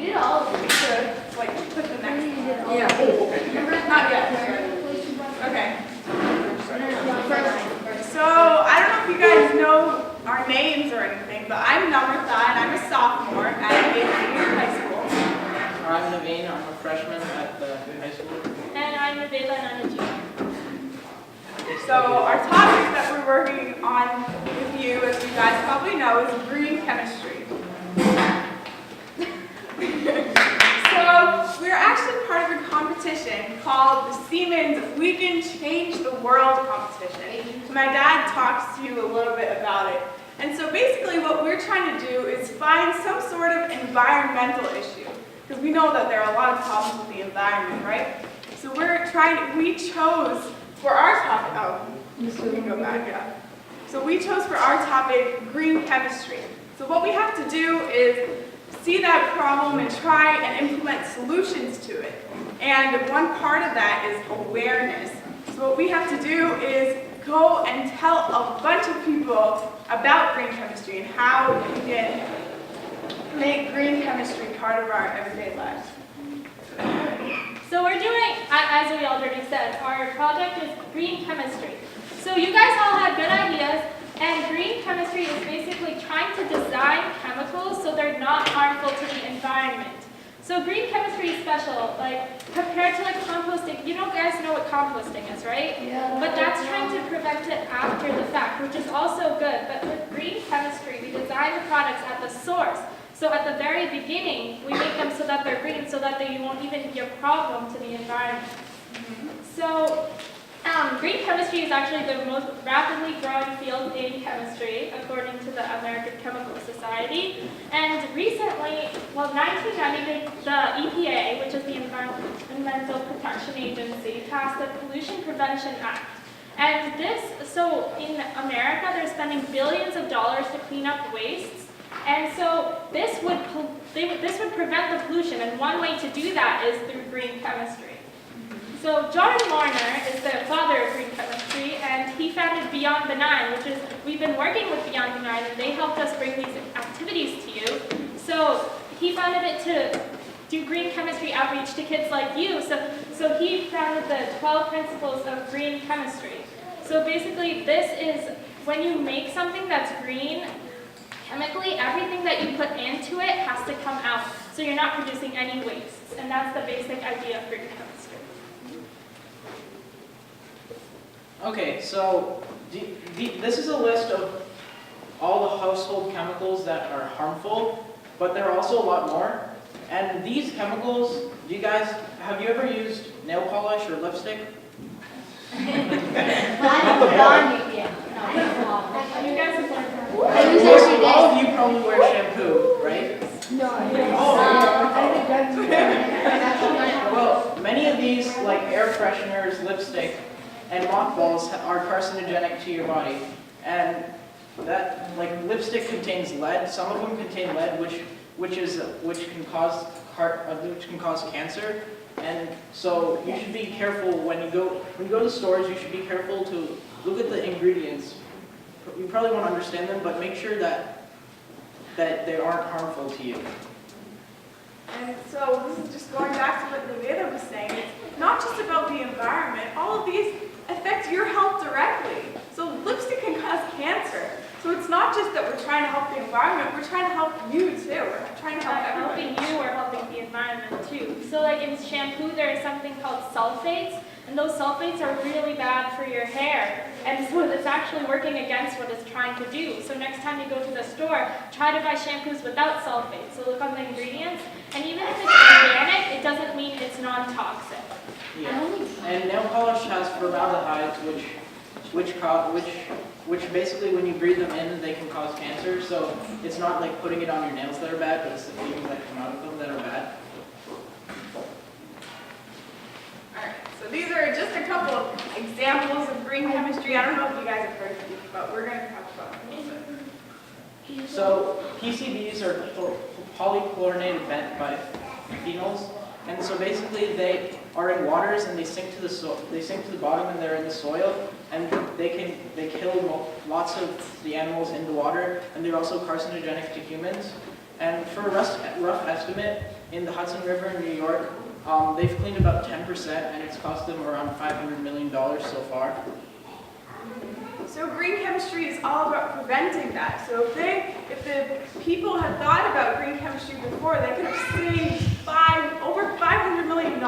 We did all of them. We should, like, put the next one. Yeah. Not yet. Okay. So, I don't know if you guys know our names or anything, but I'm Namrata, and I'm a sophomore at Avery High School. I'm Naveen, I'm a freshman at the high school. And I'm Navela, and I'm a junior. So, our topic that we're working on with you, as you guys probably know, is green chemistry. So, we're actually part of a competition called the Siemens We Can Change the World competition. My dad talks to you a little bit about it. And so basically what we're trying to do is find some sort of environmental issue. Because we know that there are a lot of problems with the environment, right? So we chose for our topic, we can go back, yeah. So we chose for our topic green chemistry. So what we have to do is see that problem and try and implement solutions to it. And one part of that is awareness. So what we have to do is go and tell a bunch of people about green chemistry and how we can make green chemistry part of our everyday lives. So we're doing, as we already said, our project is green chemistry. So you guys all had good ideas, and green chemistry is basically trying to design chemicals so they're not harmful to the environment. So green chemistry is special, like compared to like composting. You guys know what composting is, right? Yeah. But that's trying to prevent it after the fact, which is also good. But with green chemistry, we design the products at the source. So at the very beginning, we make them so that they're green, so that they won't even be a problem to the environment. So green chemistry is actually the most rapidly growing field in chemistry, according to the American Chemical Society. And recently, 1990, the EPA, which is the Environmental Protection Agency, passed the Pollution Prevention Act. And so in America, they're spending billions of dollars to clean up wastes. And so this would prevent the pollution, and one way to do that is through green chemistry. So Jordan Larner is the father of green chemistry, and he founded Beyond Benign, which is, we've been working with Beyond Benign, and they helped us bring these activities to you. So he founded it to do green chemistry outreach to kids like you. So he founded the 12 principles of green chemistry. So basically this is, when you make something that's green, chemically, everything that you put into it has to come out, so you're not producing any wastes, and that's the basic idea of green chemistry. Okay, so this is a list of all the household chemicals that are harmful, but there are also a lot more. And these chemicals, have you ever used nail polish or lipstick? You guys have I use every day. All of you probably wear shampoo, right? No. Well, many of these, like air fresheners, lipstick, and mothballs are carcinogenic to your body. And that, like, lipstick contains lead. Some of them contain lead, which can cause cancer. And so you should be careful when you go to stores. You should be careful to look at the ingredients. You probably won't understand them, but make sure that they aren't harmful to you. And so this is just going back to what Naveda was saying. It's not just about the environment. All of these affect your health directly. So lipstick can cause cancer. So it's not just that we're trying to help the environment, we're trying to help you too. We're trying to help everybody. Helping you, we're helping the environment too. So like in shampoo, there is something called sulfates, and those sulfates are really bad for your hair. And so it's actually working against what it's trying to do. So next time you go to the store, try to buy shampoos without sulfates. So look on the ingredients. And even if it's organic, it doesn't mean it's non-toxic. Yeah. And nail polish has formaldehydes, which basically when you breathe them in, they can cause cancer. So it's not like putting it on your nails that are bad, but it's the fumes that come out of them that are bad. Alright, so these are just a couple of examples of green chemistry. I don't know if you guys have heard of these, but we're going to talk about them a little bit. So PCBs are polychlorinated biphenyls, and so basically they are in waters and they sink to the bottom and they're in the soil. and they kill lots of the animals in the water, and they're also carcinogenic to humans. And for a rough estimate, in the Hudson River in New York, they've cleaned about 10%, and it's cost them around $500 million so far. So green chemistry is all about preventing that. So if the people had thought about green chemistry before, they could have saved over $500 million.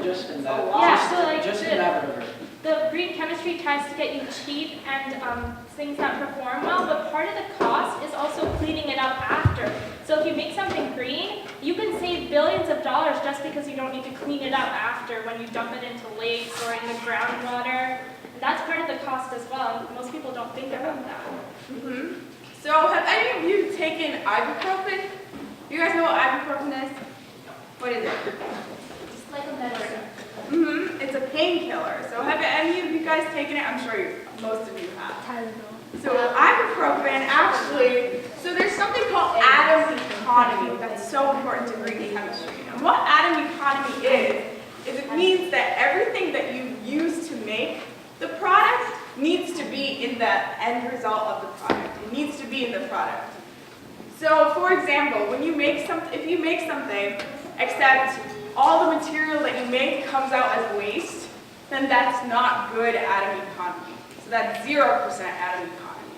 Just in that, Yeah, in that river. The green chemistry tries to get you cheap and things that perform well, but part of the cost is also cleaning it up after. So if you make something green, you can save billions of dollars just because you don't need to clean it up after when you dump it into lakes or in the groundwater. That's part of the cost as well. Most people don't think about that. Mm-hmm. So have any of you taken ibuprofen? You guys know what ibuprofen is? What is it? It's like a medicine. Mm-hmm. It's a painkiller. So have any of you guys taken it? I'm sure most of you have. Tylenol. So ibuprofen actually, so there's something called atom economy that's so important to green chemistry. And what atom economy is it means that everything that you use to make the product needs to be in the end result of the product. It needs to be in the product. So, for example, when you make if you make something, except all the material that you make comes out as waste, then that's not good atom economy. So that's 0% atom economy.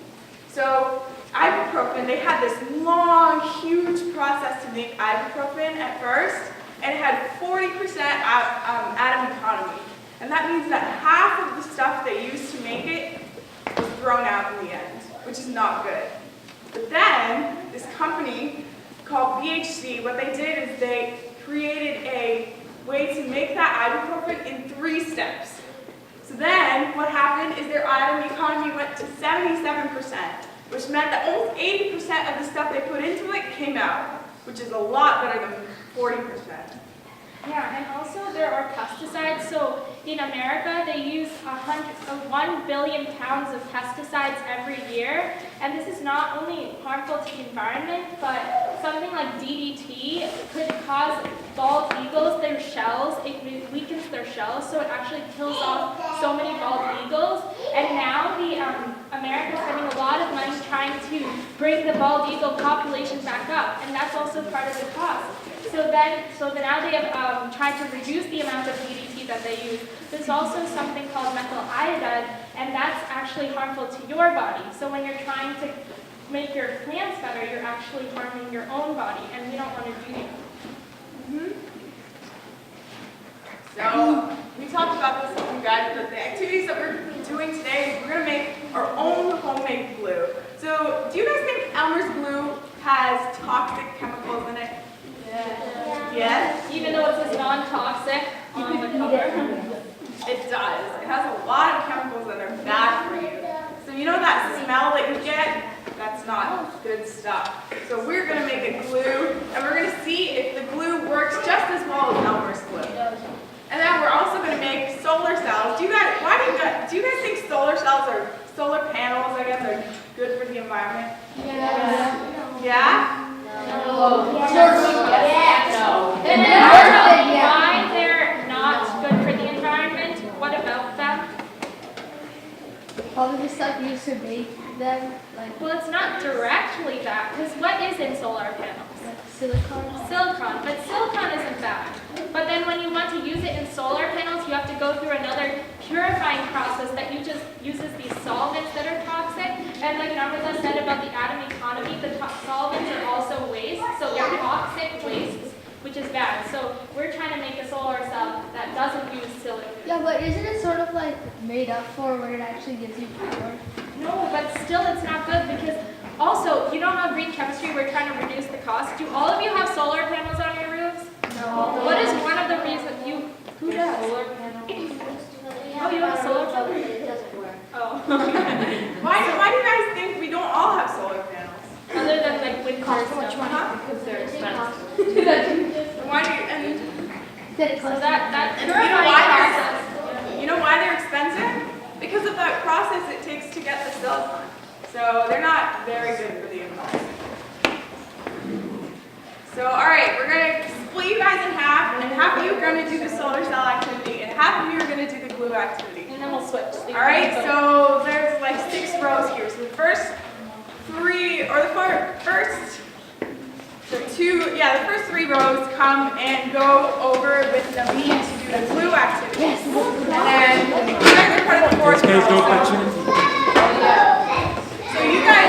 So, ibuprofen, they had this long, huge process to make ibuprofen at first, and it had 40% atom economy. And that means that half of the stuff they used to make it was thrown out in the end, which is not good. But then, this company called BHC, what they did is they created a way to make that ibuprofen in 3 steps. So then, what happened is their atom economy went to 77%, which meant that almost 80% of the stuff they put into it came out, which is a lot better than 40%. Yeah, and also there are pesticides. So in America, they use 1 billion pounds of pesticides every year. And this is not only harmful to the environment, but something like DDT could cause bald eagles, their shells, it weakens their shells, so it actually kills off so many bald eagles. And now America is spending a lot of money trying to bring the bald eagle population back up, and that's also part of the cost. So now they have tried to reduce the amount of DDT that they use. There's also something called methyl iodide, and that's actually harmful to your body. So when you're trying to make your plants better, you're actually harming your own body, and we don't want to do that. Mm-hmm. So we talked about this with you guys, but the activities that we're doing today is we're going to make our own homemade glue. So do you guys think Elmer's glue has toxic chemicals in it? Yes? Even though it says non-toxic on the cover. It does. It has a lot of chemicals that are bad for you. So you know that smell that you get? That's not good stuff. So we're going to make a glue, and we're going to see if the glue works just as well as Elmer's glue. And then we're also going to make solar cells. Do you guys think solar cells or solar panels, I guess, are good for the environment? Yeah. Yeah? No. And then also why they're not good for the environment. What about them? All of the stuff used to make them, like Well, it's not directly that, because what is in solar panels? silicone. Silicon, but silicon isn't bad. But then when you want to use it in solar panels, you have to go through another purifying process that uses these solvents that are toxic. And like Namrata said about the atom economy, the solvents are also waste, so they're toxic wastes, which is bad. So we're trying to make a solar cell that doesn't use silicon. Yeah, but isn't it sort of like made up for where it actually gives you power? No, but still it's not good because also, you know how green chemistry, we're trying to reduce the cost? Do all of you have solar panels on your roofs? No. What is one of the reasons who does? Solar panels. Oh, you have a solar panel? It doesn't work. Oh. Why do you guys think we don't all have solar panels? Other than like wind Cost farms so much stuff. money because they're expensive. And why do you, and So that And you know why purifying process. you know why they're expensive? Because of that process it takes to get the silicon. So they're not very good for the environment. So all right, we're going to split you guys in half, and half of you are going to do the solar cell activity, and half of you are going to do the glue activity. and then we'll switch. All right, so there's like 6 rows here. So the first 3, or the first 3 rows come and go over with the me to do the blue activity. Yes. And then you guys are part of the 4th row. So you guys